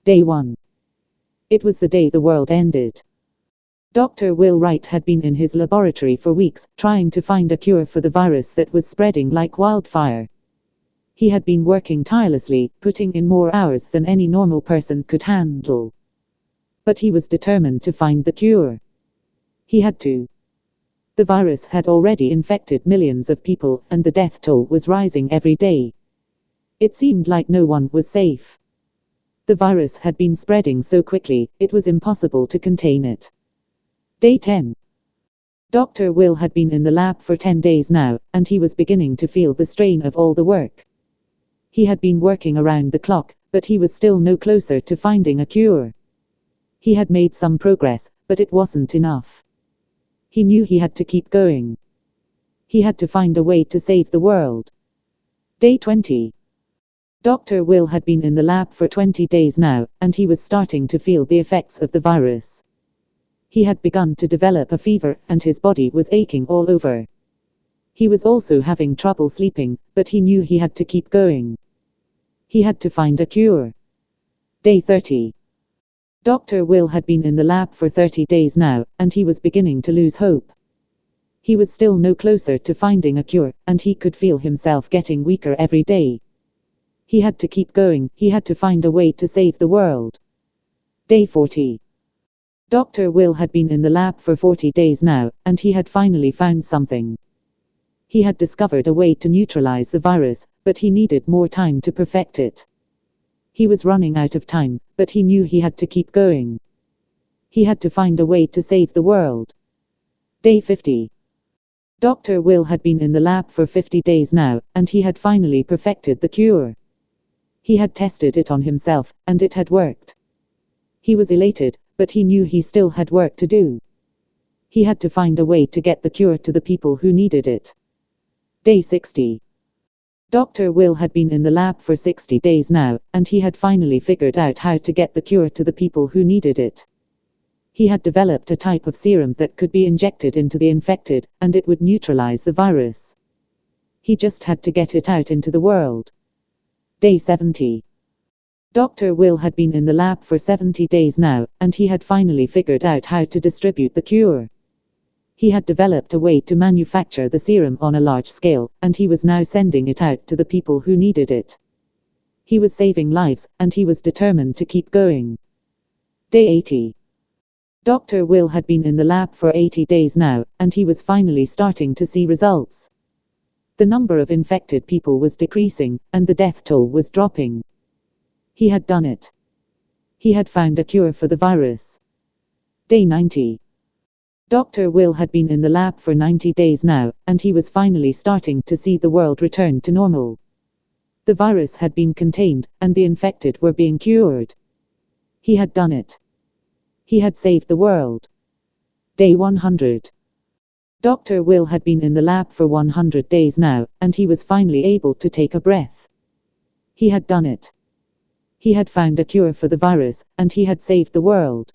Day 1. It was the day the world ended. Dr. Will Wright had been in his laboratory for weeks, trying to find a cure for the virus that was spreading like wildfire. He had been working tirelessly, putting in more hours than any normal person could handle. But he was determined to find the cure. He had to. The virus had already infected millions of people, and the death toll was rising every day. It seemed like no one was safe. The virus had been spreading so quickly, it was impossible to contain it. Day 10. Dr. Will had been in the lab for 10 days now, and he was beginning to feel the strain of all the work. He had been working around the clock, but he was still no closer to finding a cure. He had made some progress, but it wasn't enough. He knew he had to keep going. He had to find a way to save the world. Day 20. Dr. Will had been in the lab for 20 days now, and he was starting to feel the effects of the virus. He had begun to develop a fever, and his body was aching all over. He was also having trouble sleeping, but he knew he had to keep going. He had to find a cure. Day 30. Dr. Will had been in the lab for 30 days now, and he was beginning to lose hope. He was still no closer to finding a cure, and he could feel himself getting weaker every day. He had to keep going, he had to find a way to save the world. Day 40. Dr. Will had been in the lab for 40 days now, and he had finally found something. He had discovered a way to neutralize the virus, but he needed more time to perfect it. He was running out of time, but he knew he had to keep going. He had to find a way to save the world. Day 50. Dr. Will had been in the lab for 50 days now, and he had finally perfected the cure. He had tested it on himself, and it had worked. He was elated, but he knew he still had work to do. He had to find a way to get the cure to the people who needed it. Day 60. Dr. Will had been in the lab for 60 days now, and he had finally figured out how to get the cure to the people who needed it. He had developed a type of serum that could be injected into the infected, and it would neutralize the virus. He just had to get it out into the world. Day 70. Dr. Will had been in the lab for 70 days now, and he had finally figured out how to distribute the cure. He had developed a way to manufacture the serum on a large scale, and he was now sending it out to the people who needed it. He was saving lives, and he was determined to keep going. Day 80. Dr. Will had been in the lab for 80 days now, and he was finally starting to see results. The number of infected people was decreasing, and the death toll was dropping. He had done it. He had found a cure for the virus. Day 90. Dr. Will had been in the lab for 90 days now, and he was finally starting to see the world return to normal. The virus had been contained, and the infected were being cured. He had done it. He had saved the world. Day 100. Dr. Will had been in the lab for 100 days now, and he was finally able to take a breath. He had done it. He had found a cure for the virus, and he had saved the world.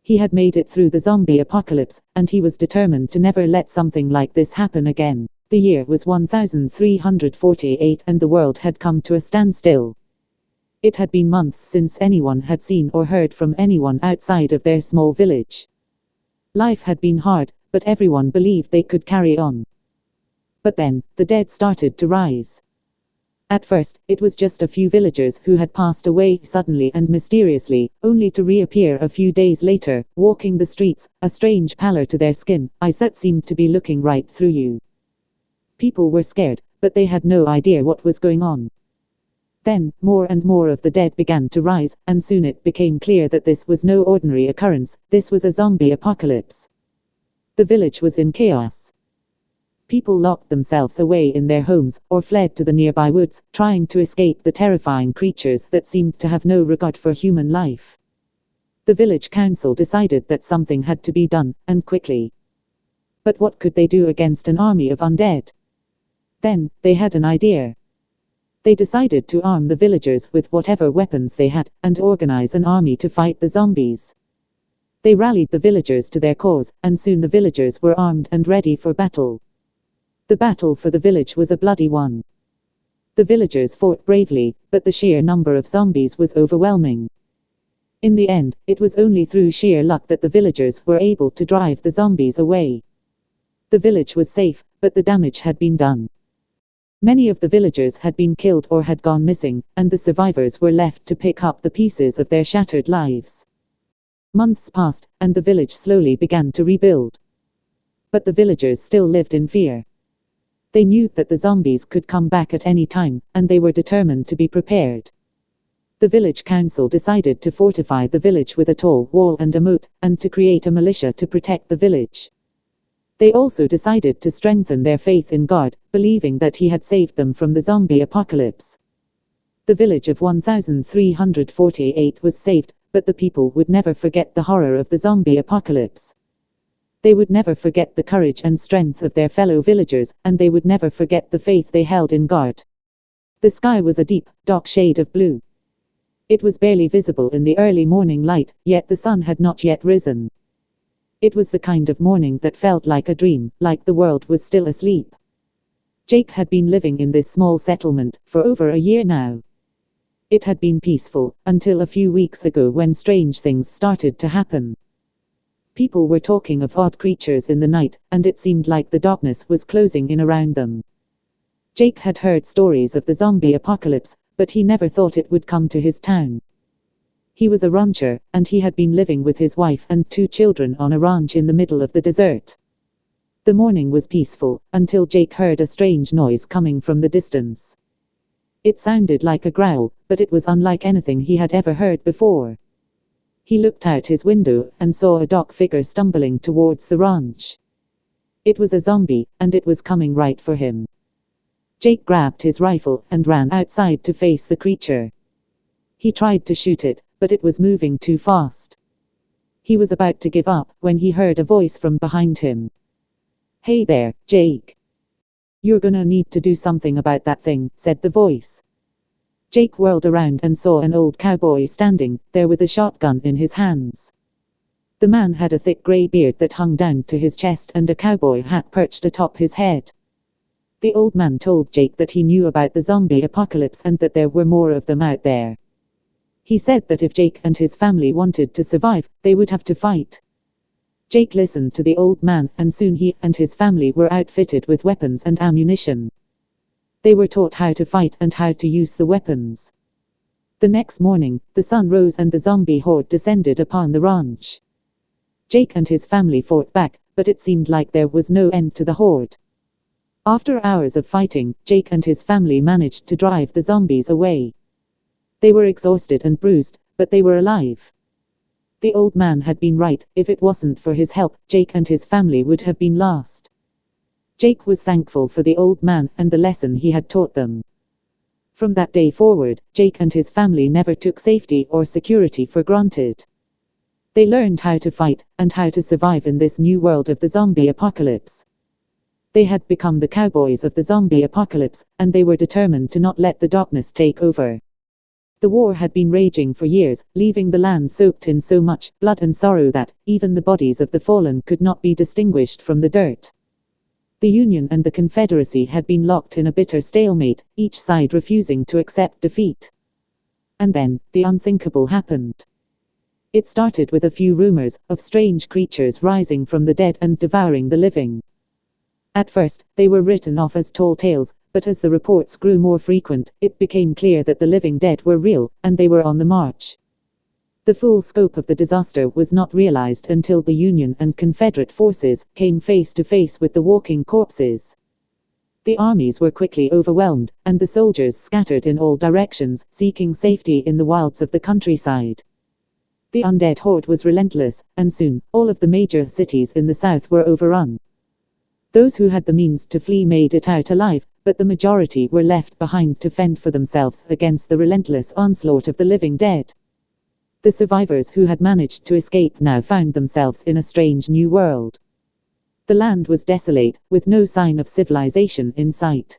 He had made it through the zombie apocalypse, and he was determined to never let something like this happen again. The year was 1348, and the world had come to a standstill. It had been months since anyone had seen or heard from anyone outside of their small village. Life had been hard, but everyone believed they could carry on. But then, the dead started to rise. At first, it was just a few villagers who had passed away suddenly and mysteriously, only to reappear a few days later, walking the streets, a strange pallor to their skin, eyes that seemed to be looking right through you. People were scared, but they had no idea what was going on. Then, more and more of the dead began to rise, and soon it became clear that this was no ordinary occurrence, this was a zombie apocalypse. The village was in chaos. People locked themselves away in their homes, or fled to the nearby woods, trying to escape the terrifying creatures that seemed to have no regard for human life. The village council decided that something had to be done, and quickly. But what could they do against an army of undead? Then, they had an idea. They decided to arm the villagers with whatever weapons they had, and organize an army to fight the zombies. They rallied the villagers to their cause, and soon the villagers were armed and ready for battle. The battle for the village was a bloody one. The villagers fought bravely, but the sheer number of zombies was overwhelming. In the end, it was only through sheer luck that the villagers were able to drive the zombies away. The village was safe, but the damage had been done. Many of the villagers had been killed or had gone missing, and the survivors were left to pick up the pieces of their shattered lives. Months passed, and the village slowly began to rebuild. But the villagers still lived in fear. They knew that the zombies could come back at any time, and they were determined to be prepared. The village council decided to fortify the village with a tall wall and a moat, and to create a militia to protect the village. They also decided to strengthen their faith in God, believing that He had saved them from the zombie apocalypse. The village of 1348 was saved, but the people would never forget the horror of the zombie apocalypse. They would never forget the courage and strength of their fellow villagers, and they would never forget the faith they held in God. The sky was a deep, dark shade of blue. It was barely visible in the early morning light, yet the sun had not yet risen. It was the kind of morning that felt like a dream, like the world was still asleep. Jake had been living in this small settlement for over a year now. It had been peaceful, until a few weeks ago when strange things started to happen. People were talking of odd creatures in the night, and it seemed like the darkness was closing in around them. Jake had heard stories of the zombie apocalypse, but he never thought it would come to his town. He was a rancher, and he had been living with his wife and 2 children on a ranch in the middle of the desert. The morning was peaceful, until Jake heard a strange noise coming from the distance. It sounded like a growl, but it was unlike anything he had ever heard before. He looked out his window, and saw a dark figure stumbling towards the ranch. It was a zombie, and it was coming right for him. Jake grabbed his rifle, and ran outside to face the creature. He tried to shoot it, but it was moving too fast. He was about to give up, when he heard a voice from behind him. "Hey there, Jake. You're gonna need to do something about that thing," said the voice. Jake whirled around and saw an old cowboy standing there with a shotgun in his hands. The man had a thick gray beard that hung down to his chest and a cowboy hat perched atop his head. The old man told Jake that he knew about the zombie apocalypse and that there were more of them out there. He said that if Jake and his family wanted to survive, they would have to fight. Jake listened to the old man, and soon he and his family were outfitted with weapons and ammunition. They were taught how to fight and how to use the weapons. The next morning, the sun rose and the zombie horde descended upon the ranch. Jake and his family fought back, but it seemed like there was no end to the horde. After hours of fighting, Jake and his family managed to drive the zombies away. They were exhausted and bruised, but they were alive. The old man had been right. If it wasn't for his help, Jake and his family would have been lost. Jake was thankful for the old man and the lesson he had taught them. From that day forward, Jake and his family never took safety or security for granted. They learned how to fight, and how to survive in this new world of the zombie apocalypse. They had become the cowboys of the zombie apocalypse, and they were determined to not let the darkness take over. The war had been raging for years, leaving the land soaked in so much blood and sorrow that even the bodies of the fallen could not be distinguished from the dirt. The Union and the Confederacy had been locked in a bitter stalemate, each side refusing to accept defeat. And then, the unthinkable happened. It started with a few rumors of strange creatures rising from the dead and devouring the living. At first, they were written off as tall tales, but as the reports grew more frequent, it became clear that the living dead were real, and they were on the march. The full scope of the disaster was not realized until the Union and Confederate forces came face to face with the walking corpses. The armies were quickly overwhelmed, and the soldiers scattered in all directions, seeking safety in the wilds of the countryside. The undead horde was relentless, and soon, all of the major cities in the south were overrun. Those who had the means to flee made it out alive, but the majority were left behind to fend for themselves against the relentless onslaught of the living dead. The survivors who had managed to escape now found themselves in a strange new world. The land was desolate, with no sign of civilization in sight.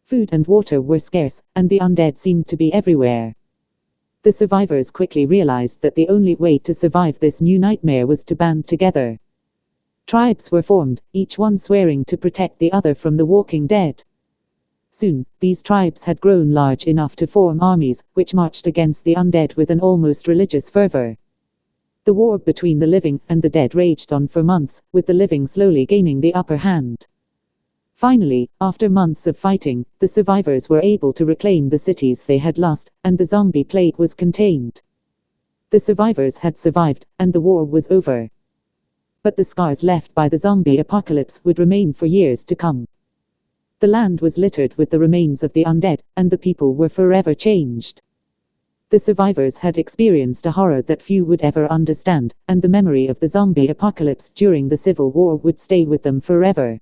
Food and water were scarce, and the undead seemed to be everywhere. The survivors quickly realized that the only way to survive this new nightmare was to band together. Tribes were formed, each one swearing to protect the other from the walking dead. Soon, these tribes had grown large enough to form armies, which marched against the undead with an almost religious fervor. The war between the living and the dead raged on for months, with the living slowly gaining the upper hand. Finally, after months of fighting, the survivors were able to reclaim the cities they had lost, and the zombie plague was contained. The survivors had survived, and the war was over. But the scars left by the zombie apocalypse would remain for years to come. The land was littered with the remains of the undead, and the people were forever changed. The survivors had experienced a horror that few would ever understand, and the memory of the zombie apocalypse during the Civil War would stay with them forever.